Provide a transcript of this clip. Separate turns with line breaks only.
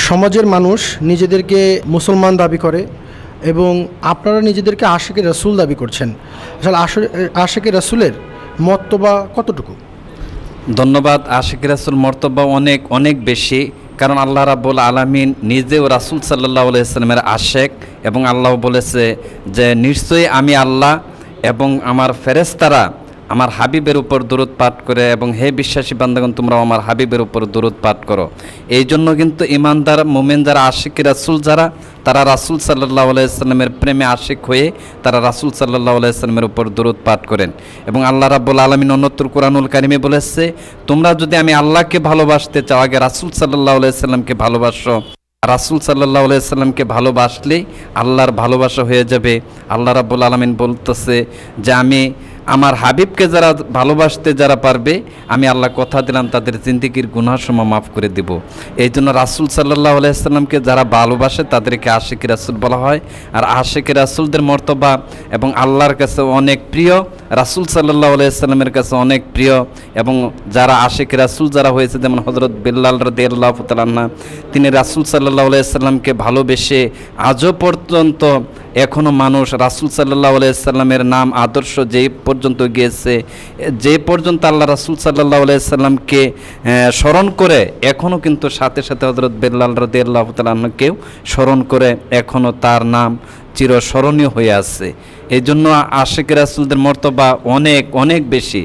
সমাজের মানুষ নিজেদেরকে মুসলমান দাবি করে এবং আপনারা নিজেদেরকে আশিকে রাসূল দাবি করছেন। আসলে আশিকে রাসূলের মর্তবা কতটুকু?
ধন্যবাদ। আশিক রাসূল মর্তবা অনেক অনেক বেশি, কারণ আল্লাহ রাব্বুল আলামিন নিজেও রাসূল সাল্লাল্লাহু আলাইহি সাল্লামের আশেক, এবং আল্লাহ বলেছে যে নিশ্চয়ই আমি আল্লাহ এবং আমার ফেরেশতারা আমার হাবিবের উপর দরুদ পাঠ করে, এবং হে বিশ্বাসী বান্দাগণ তোমরাও আমার হাবিবের উপর দরুদ পাঠ করো। এই জন্য কিন্তু ইমানদার মুমিন যারা আশিক রাসূল যারা, তারা রাসূল সাল্লাল্লাহু আলাইহি সাল্লামের প্রেমে আশিক হয়ে তারা রাসূল সাল্লাল্লাহু আলাইহি সাল্লামের উপর দরুদ পাঠ করেন। এবং আল্লাহ রাব্বুল আলামিন অন্যত্র কুরআনুল কারিমে বলেছে, তোমরা যদি আমি আল্লাহকে ভালোবাসতে চাও আগে রাসূল সাল্লাল্লাহু আলাইহি সাল্লামকে ভালোবাসো। রাসূল সাল্লাল্লাহু আলাইহি সাল্লামকে ভালোবাসলেই আল্লাহর ভালোবাসা হয়ে যাবে। আল্লাহ রাব্বুল আলামিন বলতেছে যে আমি আমার হাবিবকে যারা ভালোবাসতে যারা পারবে, আমি আল্লাহ কথা দিলাম তাদের জিন্দেগির গুনাহসমূহ মাফ করে দেব। এই জন্য রাসূল সাল্লাল্লাহু আলাইহি সাল্লামকে যারা ভালোবাসে তাদেরকে আশিকি রাসূল বলা হয়। আর আশিকি রাসূলদের মর্তবা এবং আল্লাহর কাছে অনেক প্রিয়, রাসূল সাল্লাল্লাহু আলাইহি সাল্লামের কাছে অনেক প্রিয়। এবং যারা আশিকি রাসূল যারা হয়েছে, যেমন হযরত বিল্লাল রাদিয়াল্লাহু তাআলা আনহু, তিনি রাসূল সাল্লাল্লাহু আলাইহি সাল্লামকে ভালোবেসে আজও পর্যন্ত এখনও মানুষ রাসূল সাল্লাল্লাহু আলাইহি সাল্লামের নাম আদর্শ যেই পর্যন্ত গিয়েছে, যে পর্যন্ত আল্লাহ রাসূল সাল্লাল্লাহু আলাইহি সাল্লামকে স্মরণ করে, এখনও কিন্তু সাথে সাথে হযরত বিল্লাল রাদিয়াল্লাহু তাআলা আনহুকেও স্মরণ করে, এখনও তার নাম চিরস্মরণীয় হয়ে আছে। এই জন্য আশিক রাসূলদের মর্তবা অনেক অনেক বেশি।